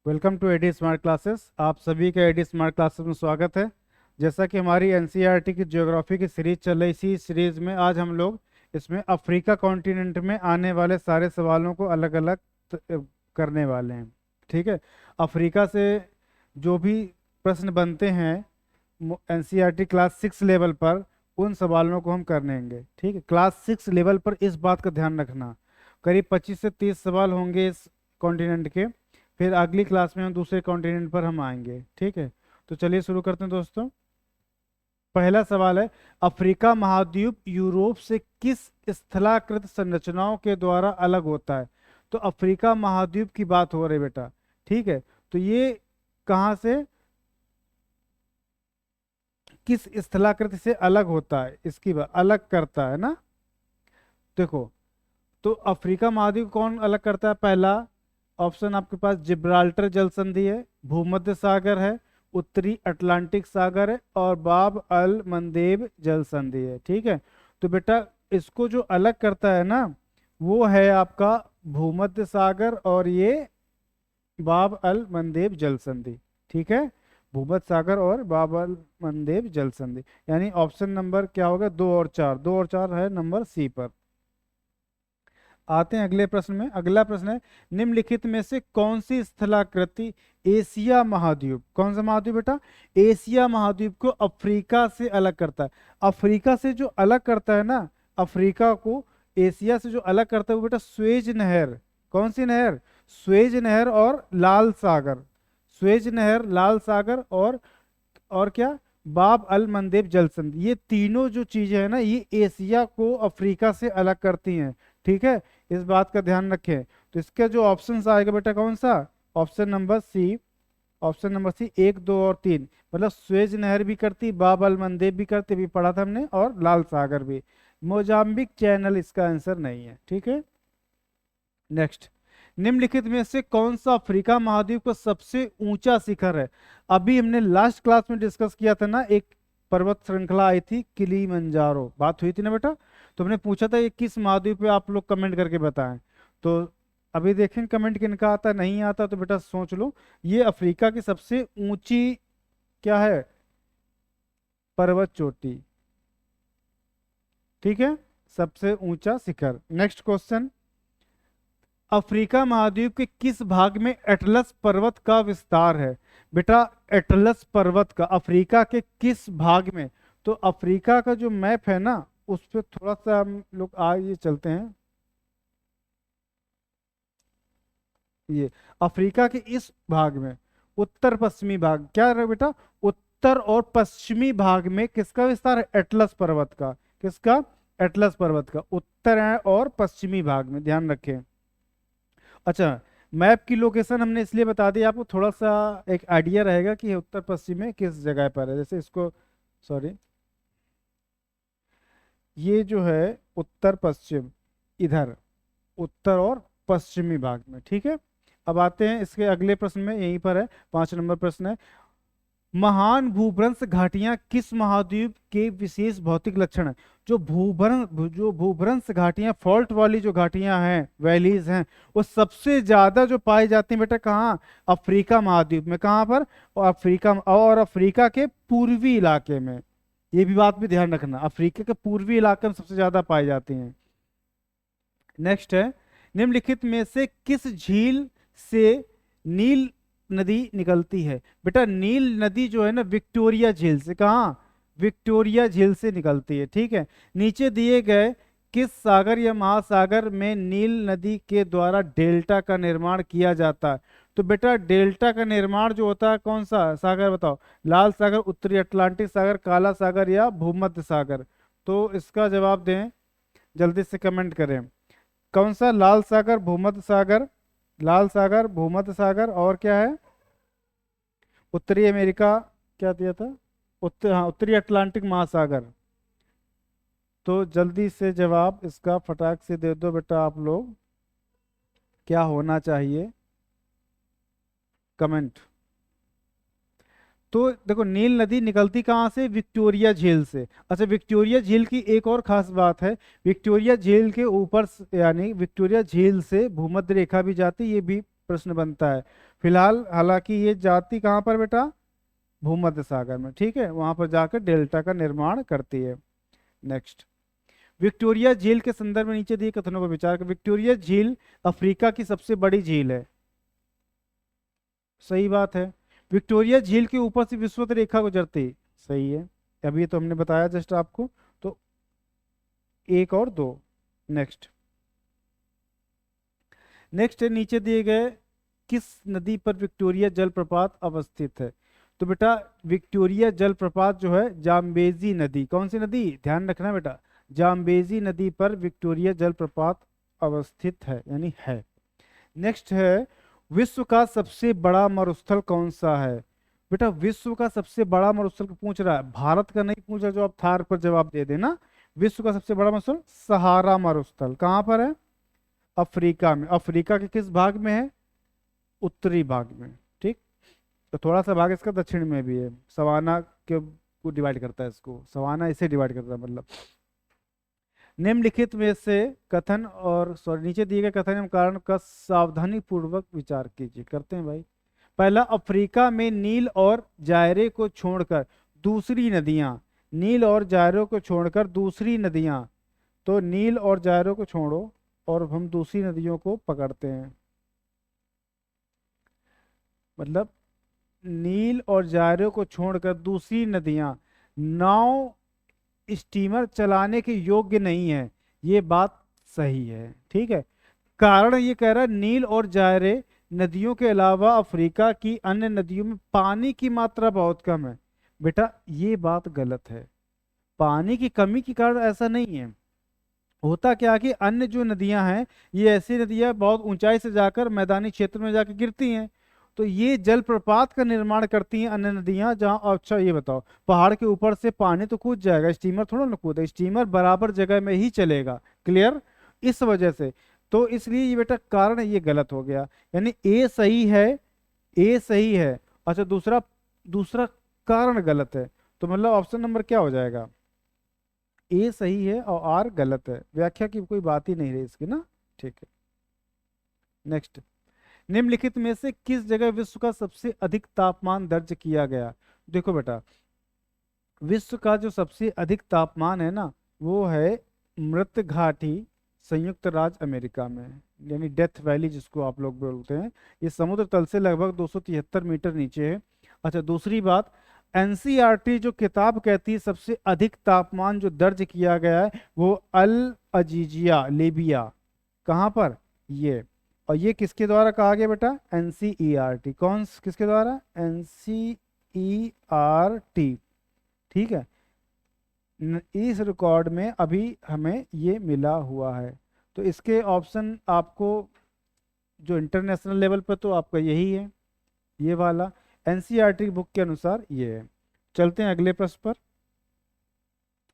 Welcome to AD smart classes. आप सभी का एडी स्मार्ट क्लासेस में स्वागत है। जैसा कि हमारी एनसीईआरटी की ज्योग्राफी की सीरीज चल रही, इसी सीरीज में आज हम लोग इसमें अफ्रीका कॉन्टिनेंट में आने वाले सारे सवालों को अलग अलग करने वाले हैं। ठीक है। अफ्रीका से जो भी प्रश्न बनते हैं एनसीईआरटी क्लास 6 लेवल पर, उन सवालों को हम करनेंगे। ठीक है। क्लास 6 लेवल पर इस बात का ध्यान रखना, करीब 25 से 30 सवाल होंगे इस कॉन्टिनेंट के। फिर अगली क्लास में हम दूसरे कॉन्टिनेंट पर हम आएंगे। ठीक है। तो चलिए शुरू करते हैं दोस्तों। पहला सवाल है, अफ्रीका महाद्वीप यूरोप से किस स्थलाकृत संरचनाओं के द्वारा अलग होता है? तो अफ्रीका महाद्वीप की बात हो रही है बेटा। ठीक है। तो ये कहाँ से, किस स्थलाकृति से अलग होता है, इसकी बात अलग करता है ना। देखो, तो अफ्रीका महाद्वीप कौन अलग करता है? पहला ऑप्शन आपके पास जिब्राल्टर जल संधि है, भूमध्य सागर है, उत्तरी अटलांटिक सागर है, और बाब अल मंदेब जल संधि है। ठीक है। तो बेटा इसको जो अलग करता है ना, वो है आपका भूमध्य सागर और ये बाब अल मंदेब जल संधि। ठीक है। भूमध्य सागर और बाब अल मंदेब जल संधि, यानी ऑप्शन नंबर क्या होगा? 2 और 4, 2 और 4 है नंबर सी पर। आते हैं अगले प्रश्न में। अगला प्रश्न है, निम्नलिखित में से कौन सी स्थलाकृति एशिया महाद्वीप, कौन सा महाद्वीप बेटा? एशिया महाद्वीप को अफ्रीका से अलग करता है। अफ्रीका से जो अलग करता है ना, अफ्रीका को एशिया से जो अलग करता है वो बेटा स्वेज नहर। कौन सी नहर? स्वेज नहर और लाल सागर। स्वेज नहर, लाल सागर और क्या, बाब अल मंदेब जल संधि। ये तीनों जो चीजें हैं ना, ये एशिया को अफ्रीका से अलग करती हैं। ठीक है। इस बात का ध्यान रखें। तो इसका जो ऑप्शन आएगा बेटा कौन सा? Option number C. Option number C, 1, 2 और 3। मतलब स्वेज नहर भी करती, बाब अल मंदेब भी करती, भी पढ़ा था हमने, और लाल सागर भी। मोजाम्बिक चैनल इसका आंसर नहीं है। ठीक है। नेक्स्ट, निम्नलिखित में से कौन सा अफ्रीका महाद्वीप का सबसे ऊंचा शिखर है? अभी हमने लास्ट क्लास में डिस्कस किया था ना, एक पर्वत श्रृंखला आई थी किलीमंजारो, बात हुई थी ना बेटा। तो हमने पूछा था ये किस महाद्वीप पे, आप लोग कमेंट करके बताएं। तो अभी देखें कमेंट किनका आता नहीं आता, तो बेटा सोच लो। ये अफ्रीका की सबसे ऊंची क्या है? पर्वत चोटी। ठीक है। सबसे ऊंचा शिखर। नेक्स्ट क्वेश्चन, अफ्रीका महाद्वीप के किस भाग में एटलस पर्वत का विस्तार है? बेटा एटलस पर्वत का अफ्रीका के किस भाग में? तो अफ्रीका का जो मैप है ना, उस पर थोड़ा सा हम लोग आगे चलते हैं। ये अफ्रीका के इस भाग में, उत्तर पश्चिमी भाग, क्या रहे बेटा? उत्तर और पश्चिमी भाग में किसका विस्तार है? एटलस पर्वत का। किसका? एटलस पर्वत का। उत्तर है और पश्चिमी भाग में, ध्यान रखें। अच्छा, मैप की लोकेशन हमने इसलिए बता दी आपको, थोड़ा सा एक आइडिया रहेगा कि उत्तर पश्चिम में किस जगह पर है। जैसे इसको, सॉरी, ये जो है उत्तर पश्चिम, इधर उत्तर और पश्चिमी भाग में। ठीक है। अब आते हैं इसके अगले प्रश्न में, यहीं पर है 5 नंबर प्रश्न है, महान भूभ्रंश घाटियां किस महाद्वीप के विशेष भौतिक लक्षण है? जो भूभ्रंश घाटियां, फॉल्ट वाली जो घाटियां हैं, वैलीज हैं, वो सबसे ज्यादा जो पाई जाती हैं बेटा कहाँ? अफ्रीका महाद्वीप में। कहाँ पर? और अफ्रीका के पूर्वी इलाके में। ये भी बात भी ध्यान रखना, अफ्रीका के पूर्वी इलाके में सबसे ज्यादा पाई जाती हैं। नेक्स्ट है, निम्नलिखित में से किस झील से नील नदी निकलती है? बेटा नील नदी जो है ना, विक्टोरिया झील से। कहाँ? विक्टोरिया झील से निकलती है। ठीक है। नीचे दिए गए किस सागर या महासागर में नील नदी के द्वारा डेल्टा का निर्माण किया जाता है? तो बेटा डेल्टा का निर्माण जो होता है, कौन सा सागर बताओ? लाल सागर, उत्तरी अटलांटिक सागर, काला सागर या भूमध्य सागर? तो इसका जवाब दें, जल्दी से कमेंट करें। कौन सा? लाल सागर, भूमध्य सागर, लाल सागर, भूमध्य सागर, और क्या है? उत्तरी अमेरिका, क्या दिया था? हाँ, उत्तरी अटलांटिक महासागर। तो जल्दी से जवाब इसका फटाक से दे दो बेटा आप लोग, क्या होना चाहिए कमेंट। तो देखो, नील नदी निकलती कहाँ से? विक्टोरिया झील से। अच्छा, विक्टोरिया झील की एक और खास बात है, विक्टोरिया झील के ऊपर यानी विक्टोरिया झील से भूमध्य रेखा भी जाती, ये भी प्रश्न बनता है। फिलहाल हालांकि ये जाति कहाँ पर बेटा, भूमध्य सागर में, ठीक है, वहां पर जाकर डेल्टा का निर्माण करती है। नेक्स्ट, विक्टोरिया झील के संदर्भ में नीचे दिए कथनों पर विचार कर। विक्टोरिया झील अफ्रीका की सबसे बड़ी झील है, सही बात है। विक्टोरिया झील के ऊपर से विषुवत रेखा गुजरती, सही है, अभी तो हमने बताया जस्ट आपको, तो 1 और 2। नेक्स्ट, नेक्स्ट है नीचे दिए गए किस नदी पर विक्टोरिया जलप्रपात अवस्थित है। तो बेटा विक्टोरिया जलप्रपात जो है जाम्बेजी नदी, कौन सी नदी, ध्यान रखना बेटा, जाम्बेजी नदी पर विक्टोरिया जलप्रपात अवस्थित है, यानी है। नेक्स्ट है, विश्व का सबसे बड़ा मरुस्थल कौन सा है। बेटा विश्व का सबसे बड़ा मरुस्थल को पूछ रहा है, भारत का नहीं पूछ रहा, जो आप थार पर जवाब दे देना। विश्व का सबसे बड़ा मरुस्थल सहारा मरुस्थल कहाँ पर है, अफ्रीका में। अफ्रीका के किस भाग में है, उत्तरी भाग में, ठीक। तो थोड़ा सा भाग इसका दक्षिण में भी है, सवाना के को डिवाइड करता है, इसको सवाना इसे डिवाइड करता है मतलब। निम्नलिखित में से कथन और सॉरी नीचे दिए गए कथन एवं कारण का सावधानी पूर्वक विचार कीजिए। करते हैं भाई। पहला, अफ्रीका में नील और जायरे को छोड़कर दूसरी नदियां, नील और जायरे को छोड़कर दूसरी नदियां, तो नील और जायरे को छोड़ो और हम दूसरी नदियों को पकड़ते हैं, मतलब नील और जायरे को छोड़कर दूसरी नदियां नाव स्टीमर चलाने के योग्य नहीं है, ये बात सही है, ठीक है। कारण ये कह रहा है नील और जायरे नदियों के अलावा अफ्रीका की अन्य नदियों में पानी की मात्रा बहुत कम है। बेटा ये बात गलत है, पानी की कमी के कारण ऐसा नहीं है। होता क्या कि अन्य जो नदियां हैं ये ऐसी नदियां बहुत ऊंचाई से जाकर मैदानी क्षेत्र में जाकर गिरती हैं, तो ये जलप्रपात का निर्माण करती हैं अन्य नदियां जहां। अच्छा ये बताओ, पहाड़ के ऊपर से पानी तो कूद जाएगा, स्टीमर थोड़ा ना कूदेगा, स्टीमर बराबर जगह में ही चलेगा, क्लियर। इस वजह से तो इसलिए ये बेटा कारण ये गलत हो गया, यानी ए सही है, ए सही है। अच्छा दूसरा, दूसरा कारण गलत है, तो मतलब ऑप्शन नंबर क्या हो जाएगा, ए सही है और आर गलत है। व्याख्या की कोई बात ही नहीं रही इसकी ना, ठीक है। नेक्स्ट, निम्नलिखित में से किस जगह विश्व का सबसे अधिक तापमान दर्ज किया गया। देखो बेटा विश्व का जो सबसे अधिक तापमान है ना वो है मृत घाटी संयुक्त राज्य अमेरिका में, यानी डेथ वैली जिसको आप लोग बोलते हैं। ये समुद्र तल से लगभग 273 मीटर नीचे है। अच्छा दूसरी बात, एनसीईआरटी जो किताब कहती है सबसे अधिक तापमान जो दर्ज किया गया है वो अल अजीजिया लीबिया, कहाँ पर, ये। और ये किसके द्वारा कहा गया बेटा, एनसीईआरटी, कौन किसके द्वारा, एनसीईआरटी, ठीक है। इस रिकॉर्ड में अभी हमें ये मिला हुआ है, तो इसके ऑप्शन आपको जो इंटरनेशनल लेवल पर तो आपका यही है, ये वाला एनसीईआरटी बुक के अनुसार ये है। चलते हैं अगले प्रश्न पर।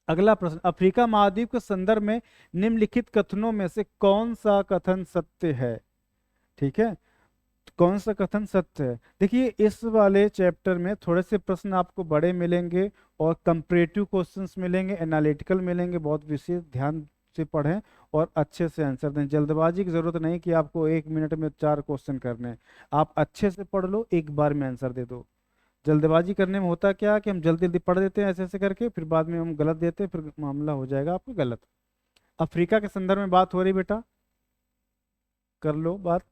अगला प्रश्न, अफ्रीका महाद्वीप के संदर्भ में निम्नलिखित कथनों में से कौन सा कथन सत्य है, ठीक है, कौन सा कथन सत्य है। देखिए इस वाले चैप्टर में थोड़े से प्रश्न आपको बड़े मिलेंगे और कंपैरेटिव क्वेश्चंस मिलेंगे, एनालिटिकल मिलेंगे, बहुत विशेष ध्यान से पढ़ें और अच्छे से आंसर दें। जल्दबाजी की जरूरत नहीं कि आपको 1 मिनट में 4 क्वेश्चन करने हैं, आप अच्छे से पढ़ लो, एक बार में आंसर दे दो। जल्दबाजी करने में होता क्या कि हम जल्दी जल्दी पढ़ देते हैं ऐसे ऐसे करके, फिर बाद में हम गलत देते हैं, फिर मामला हो जाएगा आपको गलत। अफ्रीका के संदर्भ में बात हो रही बेटा, कर लो बात।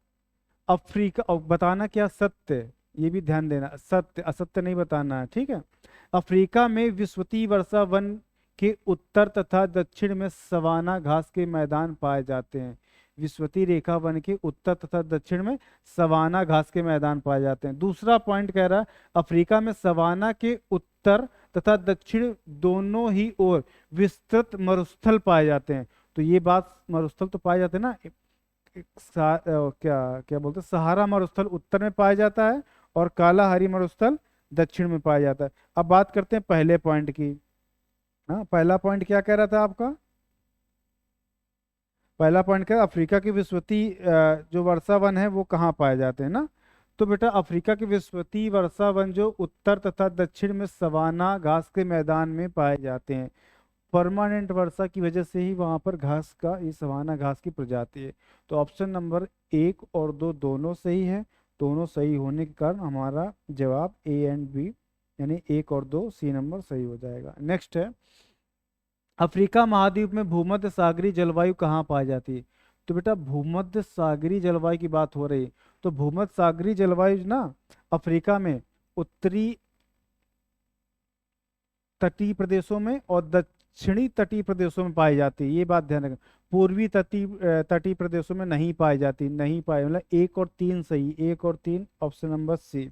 अफ्रीका और बताना क्या सत्य, ये भी ध्यान देना, सत्य असत्य नहीं बताना है, ठीक है। अफ्रीका में विश्वती वर्षा वन के उत्तर तथा दक्षिण में सवाना घास के मैदान पाए जाते हैं। विश्वती रेखा वन के उत्तर तथा दक्षिण में सवाना घास के मैदान पाए जाते हैं। दूसरा पॉइंट कह रहा है अफ्रीका में सवाना के उत्तर तथा दक्षिण दोनों ही ओर विस्तृत मरुस्थल पाए जाते हैं। तो ये बात, मरुस्थल तो पाए जाते हैं ना, क्या क्या बोलते हैं, सहारा मरुस्थल उत्तर में पाया जाता है और कालाहारी मरुस्थल दक्षिण में पाया जाता है। अब बात करते हैं पहले पॉइंट की। हाँ पहला पॉइंट क्या कह रहा था आपका, पहला पॉइंट क्या, अफ्रीका की विश्वती जो वर्षा वन है वो कहाँ पाए जाते हैं ना। तो बेटा अफ्रीका के विश्वती वर्षा वन जो उत्तर तथा दक्षिण में सवाना घास के मैदान में पाए जाते हैं। परमानेंट वर्षा की वजह से ही वहां पर घास का, ये सवाना घास की प्रजाति है। तो ऑप्शन नंबर 1 और 2 दोनों सही है। दोनों सही होने के कारण हमारा जवाब ए एंड बी यानी 1 और 2 सी नंबर सही हो जाएगा। नेक्स्ट है, अफ्रीका महाद्वीप में भूमध्य सागरीय जलवायु कहाँ पाई जाती है? तो बेटा भूमध्य सागरीय जलवायु की बात हो रही, तो भूमध्य सागरीय जलवायु ना अफ्रीका में उत्तरी तटीय प्रदेशों में और दक्षिणी तटीय प्रदेशों में पाई जाती है, ये बात ध्यान रखें। पूर्वी तटीय प्रदेशों में नहीं पाई जाती, नहीं पाई, मतलब 1 और 3 सही, 1 और 3 ऑप्शन नंबर सी।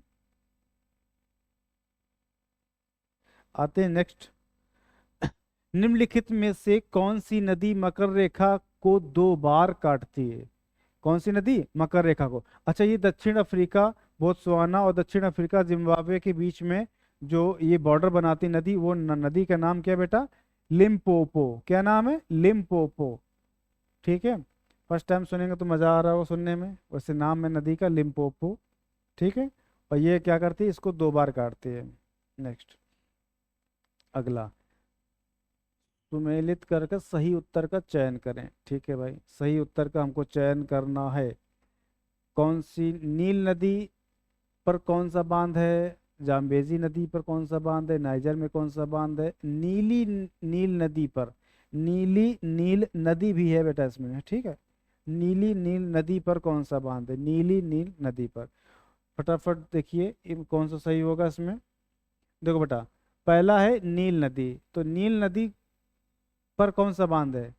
आते हैं नेक्स्ट, निम्नलिखित में से कौन सी नदी मकर रेखा को 2 बार काटती है? कौन सी नदी मकर रेखा को? अच्छा, ये दक्षिण अफ्रीका, बोत्सवाना और दक्षिण अफ्रीका जिम्बाब्वे के बीच में जो ये बॉर्डर बनाती नदी, वो नदी का नाम क्या है बेटा? लिम्पोपो। क्या नाम है? लिम्पोपो। ठीक है, फर्स्ट टाइम सुनेंगे तो मजा आ रहा होगा सुनने में, वैसे नाम है नदी का लिम्पोपो। ठीक है, और ये क्या करती है? इसको 2 बार काटती है। नेक्स्ट, अगला, सुमेलित करके सही उत्तर का चयन करें। ठीक है भाई, सही उत्तर का हमको चयन करना है। कौन सी नील नदी पर कौन सा बांध है? जाम्बेजी नदी पर कौन सा बांध है? नाइजर में कौन सा बांध है? नीली नील नदी पर, नीली नील नदी भी है बेटा इसमें। ठीक है, नीली नील नदी पर कौन सा बांध है? नीली नील नदी पर। फटाफट देखिए कौन सा सही होगा इसमें। देखो बेटा, पहला है नील नदी, तो नील नदी पर कौन सा बांध है?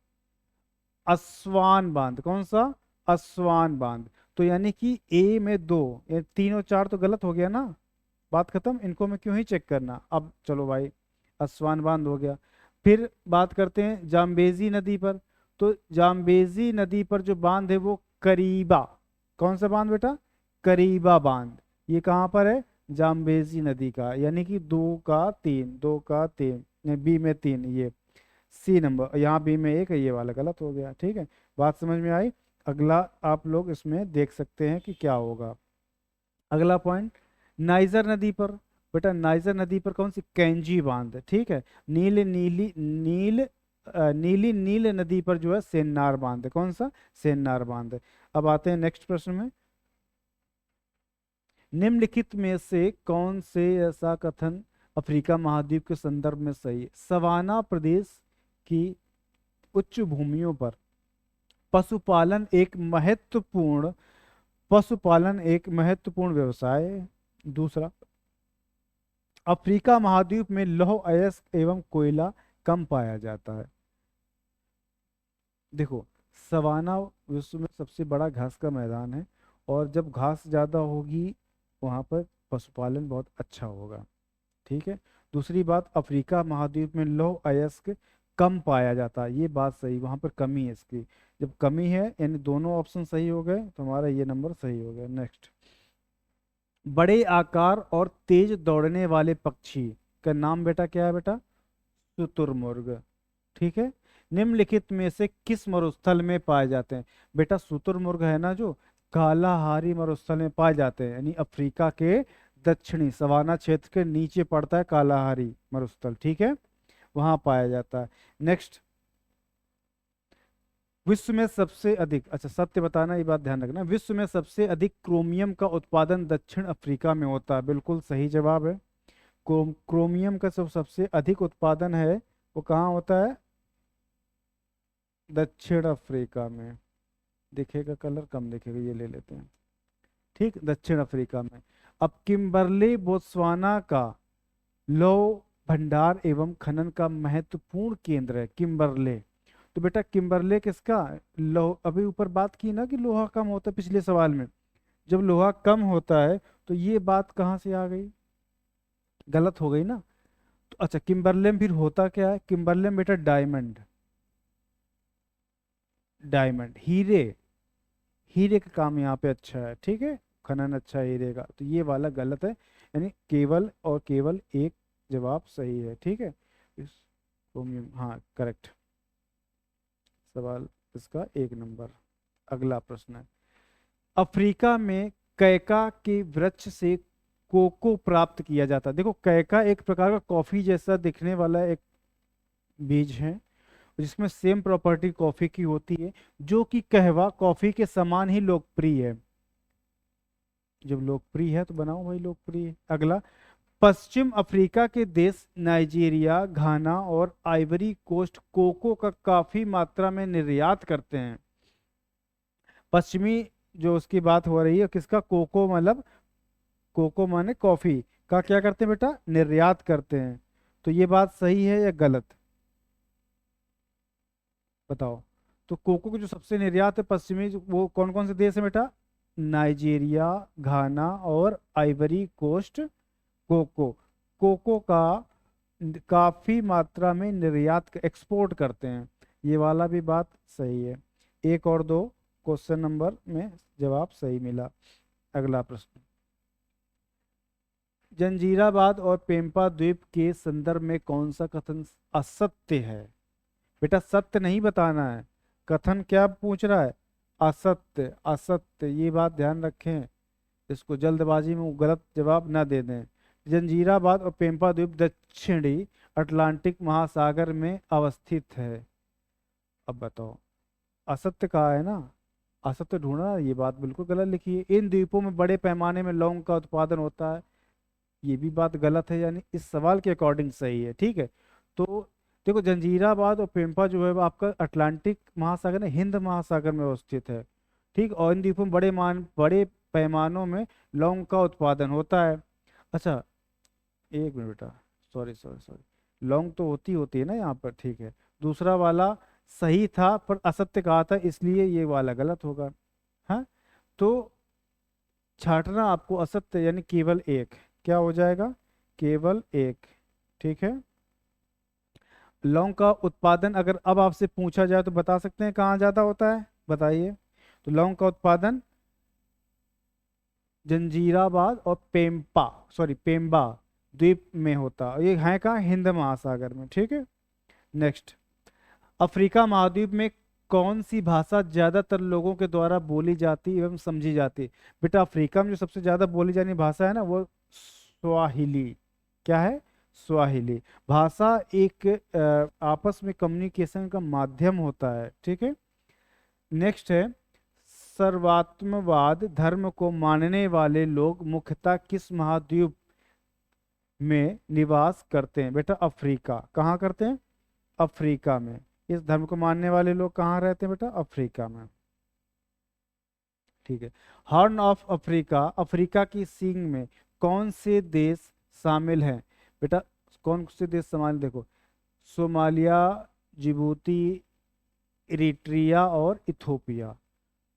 असवान बांध। कौन सा? असवान बांध। तो यानी कि ए में 2, ये 3 और 4 तो गलत हो गया ना, बात खत्म, इनको मैं क्यों ही चेक करना। अब चलो भाई, असवान बांध हो गया। फिर बात करते हैं जाम्बेजी नदी पर, तो जाम्बेजी नदी पर जो बांध है वो करीबा। कौन सा बांध बेटा? करीबा बांध। ये कहाँ पर है? जाम्बेजी नदी का, यानी कि 2 का 3, 2 का 3, बी में 3, ये सी नंबर, यहाँ बी में 1 है, ये वाला गलत हो गया। ठीक है, बात समझ में आई। अगला आप लोग इसमें देख सकते हैं कि क्या होगा। अगला पॉइंट, नाइजर नदी पर, बेटा नाइजर नदी पर कौन सी? कैंजी बांध। ठीक है, नीली नील नदी पर जो है सेन्नार बांध है। कौन सा? सेन्नार बांध है। अब आते हैं नेक्स्ट प्रश्न में, निम्नलिखित में से कौन से ऐसा कथन अफ्रीका महाद्वीप के संदर्भ में सही है? सवाना प्रदेश की उच्च भूमियों पर पशुपालन एक महत्वपूर्ण व्यवसाय है। दूसरा, अफ्रीका महाद्वीप में लौह अयस्क एवं कोयला कम पाया जाता है। देखो, सवाना विश्व में सबसे बड़ा घास का मैदान है, और जब घास ज़्यादा होगी वहाँ पर पशुपालन बहुत अच्छा होगा। ठीक है, दूसरी बात, अफ्रीका महाद्वीप में लौह अयस्क कम पाया जाता है, ये बात सही, वहाँ पर कमी है इसकी। जब कमी है यानी दोनों ऑप्शन सही हो गए, तो हमारा ये नंबर सही हो गया। नेक्स्ट, बड़े आकार और तेज दौड़ने वाले पक्षी का नाम बेटा क्या है? बेटा शुतुरमुर्ग। ठीक है, निम्नलिखित में से किस मरुस्थल में पाए जाते हैं? बेटा शुतुरमुर्ग है ना जो कालाहारी मरुस्थल में पाए जाते हैं, यानी अफ्रीका के दक्षिणी सवाना क्षेत्र के नीचे पड़ता है कालाहारी मरुस्थल। ठीक है, वहां पाया जाता है। नेक्स्ट, विश्व में सबसे अधिक, अच्छा सत्य बताना, ये बात ध्यान रखना, विश्व में सबसे अधिक क्रोमियम का उत्पादन दक्षिण अफ्रीका में होता है। बिल्कुल सही जवाब है। क्रोमियम का सबसे अधिक उत्पादन है वो कहाँ होता है? दक्षिण अफ्रीका में। दिखेगा कलर कम दिखेगा, ये ले लेते हैं। ठीक, दक्षिण अफ्रीका में। अब किम्बरले बोत्सवाना का लौह भंडार एवं खनन का महत्वपूर्ण केंद्र है। किम्बरले, तो बेटा किम्बरले किसका? लोह, अभी ऊपर बात की ना कि लोहा कम होता है पिछले सवाल में, जब लोहा कम होता है तो ये बात कहाँ से आ गई? गलत हो गई ना। तो अच्छा, किम्बरले में फिर होता क्या है? किम्बरले में बेटा डायमंड, डायमंड हीरे, हीरे का काम यहाँ पे अच्छा है। ठीक है, खनन अच्छा है हीरे का, तो ये वाला गलत है, यानी केवल और केवल एक जवाब सही है। ठीक है, इस क्रोमियम, हाँ करेक्ट, सवाल इसका 1 नंबर। अगला प्रश्न है, अफ्रीका में कैका के वृक्ष से कोको प्राप्त किया जाता है। देखो कैका एक प्रकार का कॉफी जैसा दिखने वाला एक बीज हैं, जिसमें सेम प्रॉपर्टी कॉफी की होती है, जो कि कहवा कॉफी के समान ही लोकप्रिय है। जब लोकप्रिय है तो बनाओ भाई लोकप्रिय है। अगला, पश्चिम अफ्रीका के देश नाइजीरिया, घाना और आइवरी कोस्ट कोको का काफी मात्रा में निर्यात करते हैं। पश्चिमी जो उसकी बात हो रही है किसका, कोको मतलब, कोको माने कॉफी का क्या करते हैं बेटा, निर्यात करते हैं। तो ये बात सही है या गलत, बताओ। तो कोको की जो सबसे निर्यात है पश्चिमी वो कौन कौन से देश है बेटा, नाइजीरिया, घाना और आइवरी कोस्ट। कोको, कोको का काफी मात्रा में निर्यात एक्सपोर्ट करते हैं। ये वाला भी बात सही है। एक और दो क्वेश्चन नंबर में जवाब सही मिला। अगला प्रश्न, जंजीराबाद और पेम्पा द्वीप के संदर्भ में कौन सा कथन असत्य है। बेटा सत्य नहीं बताना है, कथन क्या पूछ रहा है, असत्य। असत्य, ये बात ध्यान रखें, इसको जल्दबाजी में गलत जवाब ना दे दें। जंजीराबाद और पेम्पा द्वीप दक्षिणी अटलांटिक महासागर में अवस्थित है। अब बताओ, असत्य कहा है ना, असत्य ढूंढना, ये बात बिल्कुल गलत लिखी है। इन द्वीपों में बड़े पैमाने में लौंग का उत्पादन होता है, ये भी बात गलत है, यानी इस सवाल के अकॉर्डिंग सही है। ठीक है, तो देखो जंजीराबाद और पेम्पा जो है वो आपका अटलांटिक महासागर में, हिंद महासागर में अवस्थित है। ठीक, और इन द्वीपों में बड़े पैमानों में लौंग का उत्पादन होता है। अच्छा, एक मिनट बेटा, सॉरी सॉरी सॉरी, लौंग तो होती है ना यहाँ पर, ठीक है। दूसरा वाला सही था पर असत्य कहा था, इसलिए ये वाला गलत होगा। हाँ, तो छांटना आपको असत्य, यानी केवल एक, क्या हो जाएगा, केवल एक। ठीक है, लौंग का उत्पादन अगर अब आपसे पूछा जाए तो बता सकते हैं कहाँ ज्यादा होता है, बताइए। तो लौंग का उत्पादन जंजीराबाद और पेम्बा द्वीप में होता है, ये है कहाँ, हिंद महासागर में। ठीक है, नेक्स्ट, अफ्रीका महाद्वीप में कौन सी भाषा ज्यादातर लोगों के द्वारा बोली जाती एवं समझी जाती। बेटा अफ्रीका में जो सबसे ज्यादा बोली जाने भाषा है ना वो स्वाहिली। क्या है, स्वाहिली भाषा एक आपस में कम्युनिकेशन का माध्यम होता है। ठीक है, नेक्स्ट है, सर्वात्मवाद धर्म को मानने वाले लोग मुख्यतः किस महाद्वीप में निवास करते हैं। बेटा अफ्रीका, कहाँ करते हैं, अफ्रीका में। इस धर्म को मानने वाले लोग कहाँ रहते हैं बेटा, अफ्रीका में। ठीक है, हॉर्न ऑफ अफ्रीका, अफ्रीका की सींग में कौन से देश शामिल हैं। बेटा कौन से देश शामिल, देखो, सोमालिया, जिबूती, इरिट्रिया और इथोपिया।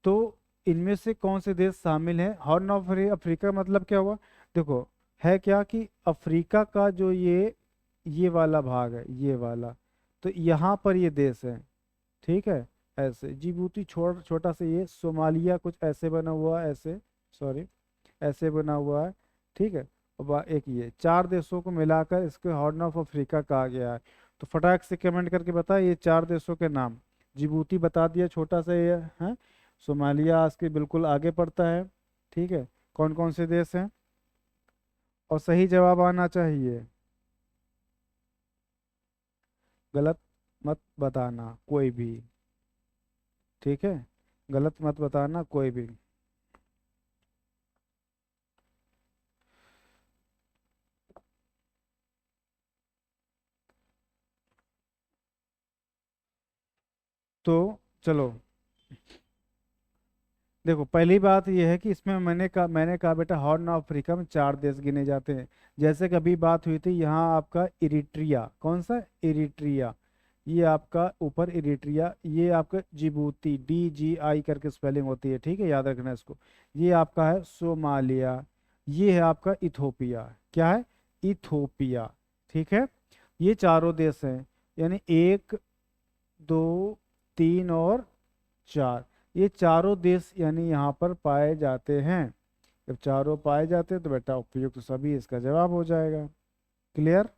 तो इनमें से कौन से देश शामिल हैं। हॉर्न ऑफ अफ्रीका मतलब क्या हुआ, देखो है क्या कि अफ्रीका का जो ये वाला भाग है, ये वाला, तो यहाँ पर ये देश है। ठीक है, ऐसे जिबूती छोटा सा, ये सोमालिया कुछ ऐसे बना हुआ है, ऐसे, सॉरी, ऐसे बना हुआ है। ठीक है, और एक ये चार देशों को मिलाकर इसके हॉर्न ऑफ अफ्रीका कहा गया है। तो फटाक से कमेंट करके बता ये चार देशों के नाम। जिबूती बता दिया, छोटा सा ये है। सोमालिया इसके बिल्कुल आगे पड़ता है। ठीक है, कौन कौन से देश हैं, और सही जवाब आना चाहिए, गलत मत बताना कोई भी। ठीक है, गलत मत बताना कोई भी। तो चलो, देखो पहली बात यह है कि इसमें मैंने कहा बेटा हॉर्न ऑफ अफ्रीका में चार देश गिने जाते हैं। जैसे कभी बात हुई थी यहाँ आपका इरिट्रिया, कौन सा, इरिट्रिया, ये आपका ऊपर इरिट्रिया, ये आपका जिबूती, DGI करके स्पेलिंग होती है, ठीक है, याद रखना इसको। ये आपका है सोमालिया, ये है आपका इथोपिया, क्या है, इथोपिया। ठीक है, ये चारों देश हैं, यानी एक, दो, तीन और चार, ये चारों देश यानी यहाँ पर पाए जाते हैं। जब चारों पाए जाते हैं तो बेटा उपयुक्त तो सभी इसका जवाब हो जाएगा। क्लियर,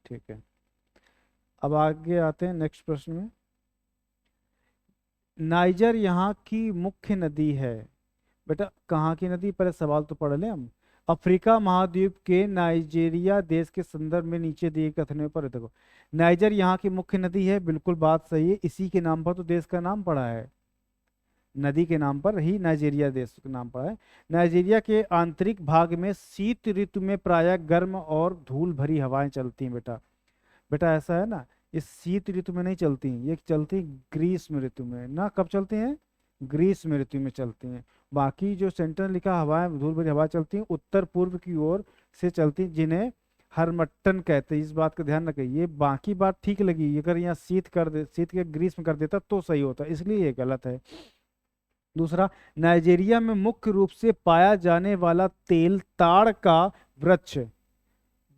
ठीक है, अब आगे आते हैं नेक्स्ट प्रश्न में। नाइजर यहाँ की मुख्य नदी है। बेटा कहाँ की नदी, पहले सवाल तो पढ़ लें हम। अफ्रीका महाद्वीप के नाइजीरिया देश के संदर्भ में नीचे दिए कथनों पर देखो। नाइजर यहाँ की मुख्य नदी है, बिल्कुल बात सही है, इसी के नाम पर तो देश का नाम पड़ा है, नदी के नाम पर ही नाइजीरिया देश का नाम पड़ा है। नाइजीरिया के आंतरिक भाग में शीत ऋतु में प्रायः गर्म और धूल भरी हवाएं चलती हैं बेटा। बेटा ऐसा है ना, इस शीत ऋतु में नहीं चलती हैं, ये चलती ग्रीष्म ऋतु में ना। कब चलती हैं? ग्रीष्म ऋतु में चलती हैं। बाकी जो सेंटर लिखा हवाएं, धूल भरी हवाएं चलती हैं उत्तर पूर्व की ओर से चलती हैं, जिन्हें हरमट्टन कहते हैं। इस बात का ध्यान रखें, ये बाकी बात ठीक लगी, अगर यहाँ शीत कर दे, शीत के ग्रीष्म कर देता तो सही होता, इसलिए ये गलत है। दूसरा, नाइजीरिया में मुख्य रूप से पाया जाने वाला तेल ताड़ का वृक्ष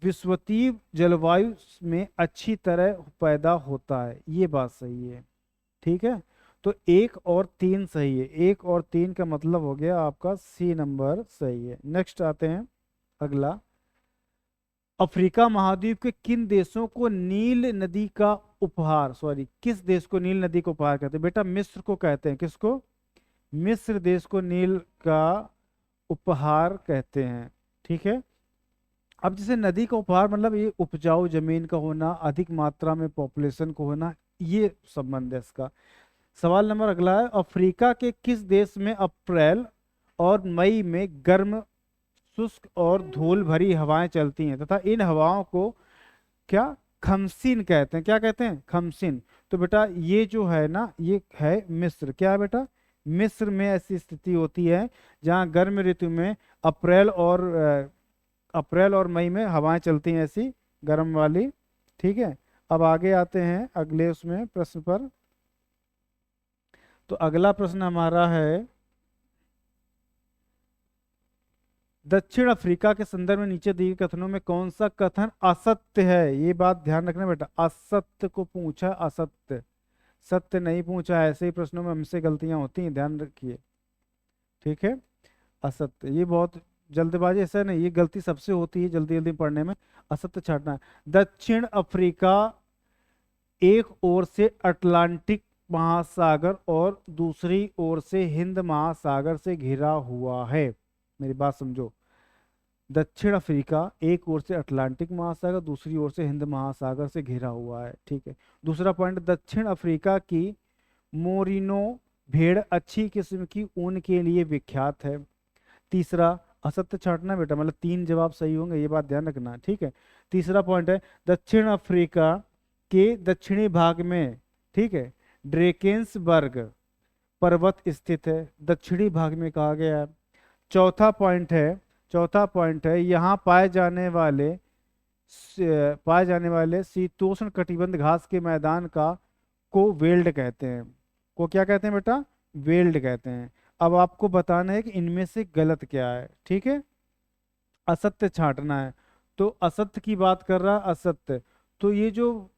विषुवतीय जलवायु में अच्छी तरह पैदा होता है, ये बात सही है। ठीक है, तो 1 और 3 सही है, 1 और 3 का मतलब हो गया आपका सी नंबर सही है। नेक्स्ट आते हैं अगला, अफ्रीका महाद्वीप के किन देशों को नील नदी का उपहार, सॉरी किस देश को नील नदी को उपहार कहते हैं? बेटा मिस्र को कहते हैं। किसको? मिस्र देश को नील का उपहार कहते हैं। ठीक है, अब जैसे नदी का उपहार मतलब ये उपजाऊ जमीन का होना, अधिक मात्रा में पॉपुलेशन को होना, ये संबंध है इसका। सवाल नंबर अगला है, अफ्रीका के किस देश में अप्रैल और मई में गर्म, शुष्क और धूल भरी हवाएं चलती हैं तथा इन हवाओं को क्या खमसीन कहते हैं? क्या कहते हैं? खमसीन। तो बेटा ये जो है ना, ये है मिस्र। क्या है बेटा? मिस्र में ऐसी स्थिति होती है जहाँ गर्म ऋतु में अप्रैल और मई में हवाएं चलती हैं ऐसी गर्म वाली। ठीक है, अब आगे आते हैं अगले उसमें प्रश्न पर। तो अगला प्रश्न हमारा है, दक्षिण अफ्रीका के संदर्भ में नीचे दिए गए कथनों में कौन सा कथन असत्य है? ये बात ध्यान रखना बेटा, असत्य को पूछा, असत्य, सत्य नहीं पूछा। ऐसे ही प्रश्नों में हमसे गलतियां होती हैं, ध्यान रखिए। ठीक है, असत्य, ये बहुत जल्दबाजी, ऐसा नहीं, ये गलती सबसे होती है जल्दी जल्दी पढ़ने में, असत्य छाटना है। दक्षिण अफ्रीका एक ओर से अटलांटिक महासागर और दूसरी ओर से हिंद महासागर से घिरा हुआ है। मेरी बात समझो, दक्षिण अफ्रीका एक ओर से अटलांटिक महासागर, दूसरी ओर से हिंद महासागर से घिरा हुआ है। ठीक है, दूसरा पॉइंट, दक्षिण अफ्रीका की मोरिनो भेड़ अच्छी किस्म की ऊन के लिए विख्यात है। तीसरा, असत्य छाटना बेटा, मतलब 3 जवाब सही होंगे, ये बात ध्यान रखना। ठीक है, तीसरा पॉइंट है, दक्षिण अफ्रीका के दक्षिणी भाग में, ठीक है, ड्रेकेंसबर्ग पर्वत स्थित है, दक्षिणी भाग में कहा गया है। चौथा पॉइंट है, यहाँ पाए जाने वाले शीतोष्ण कटिबंध घास के मैदान को वेल्ड कहते हैं। को क्या कहते हैं बेटा? वेल्ड कहते हैं। अब आपको बताना है कि इनमें से गलत क्या है। ठीक है, असत्य छांटना है, तो असत्य की बात कर रहा, असत्य। तो ये जो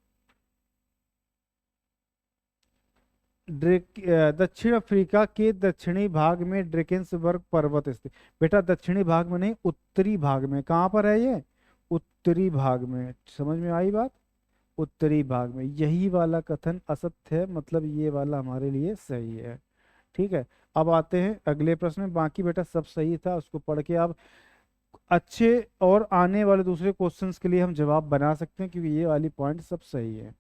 दक्षिण अफ्रीका के दक्षिणी भाग में ड्रेकेंसबर्ग पर्वत स्थित, बेटा दक्षिणी भाग में नहीं, उत्तरी भाग में। कहाँ पर है ये? उत्तरी भाग में। समझ में आई बात? उत्तरी भाग में। यही वाला कथन असत्य है, मतलब ये वाला हमारे लिए सही है। ठीक है, अब आते हैं अगले प्रश्न में। बाकी बेटा सब सही था, उसको पढ़ के आप अच्छे और आने वाले दूसरे क्वेश्चंस के लिए हम जवाब बना सकते हैं, क्योंकि ये वाली पॉइंट सब सही है।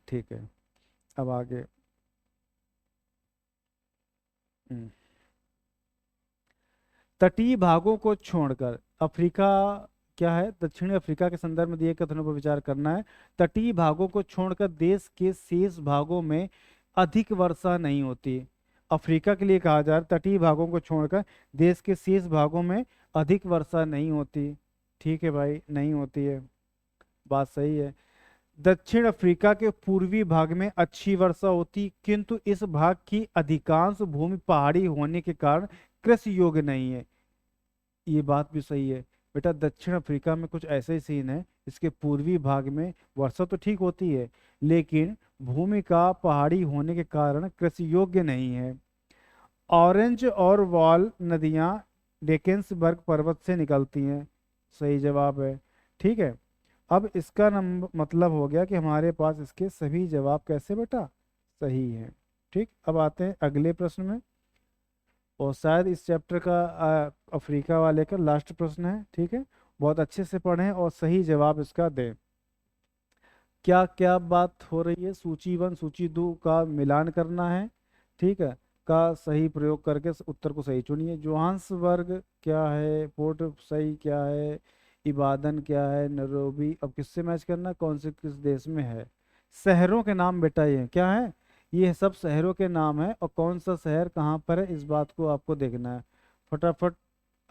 ठीक है, अब आगे तटीय भागों को छोड़कर अफ्रीका, क्या है, दक्षिणी अफ्रीका के संदर्भ में दिए कथनों पर विचार करना है। तटीय भागों को छोड़कर देश के शेष भागों में अधिक वर्षा नहीं होती। अफ्रीका के लिए कहा जा रहा है, तटीय भागों को छोड़कर देश के शेष भागों में अधिक वर्षा नहीं होती। ठीक है भाई, नहीं होती है, बात सही है। दक्षिण अफ्रीका के पूर्वी भाग में अच्छी वर्षा होती, किंतु इस भाग की अधिकांश भूमि पहाड़ी होने के कारण कृषि योग्य नहीं है। ये बात भी सही है बेटा, दक्षिण अफ्रीका में कुछ ऐसे ही सीन है, इसके पूर्वी भाग में वर्षा तो ठीक होती है, लेकिन भूमि का पहाड़ी होने के कारण कृषि योग्य नहीं है। ऑरेंज और वॉल नदियां डेकेंसबर्ग पर्वत से निकलती हैं, सही जवाब है। ठीक है, अब इसका मतलब हो गया कि हमारे पास इसके सभी जवाब कैसे बेटा? सही है। ठीक, अब आते हैं अगले प्रश्न में। और शायद इस चैप्टर का अफ्रीका वाले का लास्ट प्रश्न है। ठीक है, बहुत अच्छे से पढ़ें और सही जवाब इसका दें। क्या क्या बात हो रही है, सूची 1 सूची 2 का मिलान करना है। ठीक है, का सही प्रयोग करके उत्तर को सही चुनिए। जोहान्सबर्ग क्या है, पोर्ट सही क्या है, इबादन क्या है, नैरोबी, अब किससे मैच करना, कौन से किस देश में है। शहरों के नाम बेटा ये क्या है, ये सब शहरों के नाम है, और कौन सा शहर कहाँ पर है इस बात को आपको देखना है। फटाफट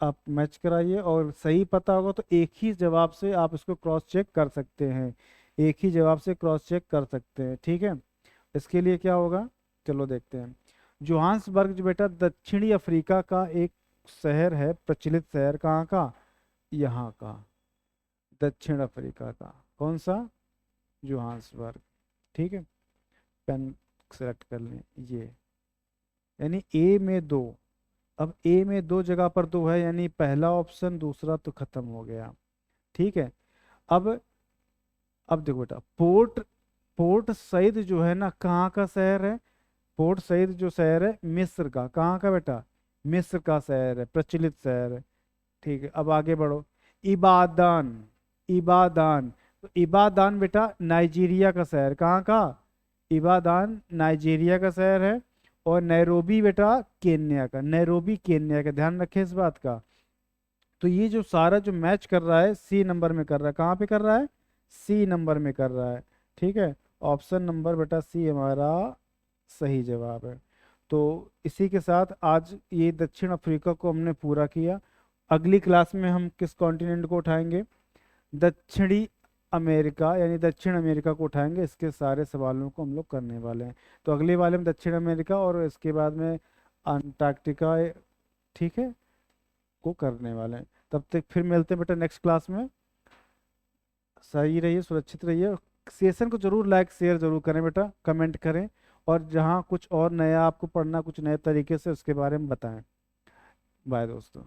आप मैच कराइए, और सही पता होगा तो एक ही जवाब से आप इसको क्रॉस चेक कर सकते हैं, एक ही जवाब से क्रॉस चेक कर सकते हैं। ठीक है, इसके लिए क्या होगा, चलो देखते हैं। जोहान्सबर्ग जो बेटा दक्षिणी अफ्रीका का एक शहर है, प्रचलित शहर, कहाँ का, यहाँ का, दक्षिण अफ्रीका का, कौन सा, जोहान्सबर्ग। ठीक है, पेन सेलेक्ट कर लें ये, यानी ए में दो। अब ए में दो जगह पर दो है, यानी पहला ऑप्शन, दूसरा तो खत्म हो गया। ठीक है, अब अब देखो बेटा, पोर्ट पोर्ट सईद जो है ना, कहाँ का शहर है, पोर्ट सईद जो शहर है मिस्र का, कहाँ का बेटा, मिस्र का शहर है, प्रचलित शहर है। ठीक है, अब आगे बढ़ो। इबादान, इबादान, तो इबादान बेटा नाइजीरिया का शहर, कहाँ का, इबादान नाइजीरिया का शहर है। और नैरोबी बेटा केन्या का, नैरोबी केन्या का, ध्यान रखें इस बात का। तो ये जो सारा जो मैच कर रहा है सी नंबर में कर रहा है, कहाँ पे कर रहा है, सी नंबर में कर रहा है। ठीक है, ऑप्शन नंबर बेटा सी हमारा सही जवाब है। तो इसी के साथ आज ये दक्षिण अफ्रीका को हमने पूरा किया। अगली क्लास में हम किस कॉन्टिनेंट को उठाएंगे, दक्षिणी अमेरिका, यानी दक्षिण अमेरिका को उठाएंगे। इसके सारे सवालों को हम लोग करने वाले हैं। तो अगले वाले में दक्षिण अमेरिका, और इसके बाद में अंटार्कटिका, ठीक है, को करने वाले हैं। तब तक फिर मिलते हैं बेटा नेक्स्ट क्लास में। सही रहिए, सुरक्षित रहिए। सेशन को जरूर लाइक शेयर जरूर करें बेटा, कमेंट करें, और जहाँ कुछ और नया आपको पढ़ना, कुछ नए तरीके से, उसके बारे में बताएं। बाय दोस्तों।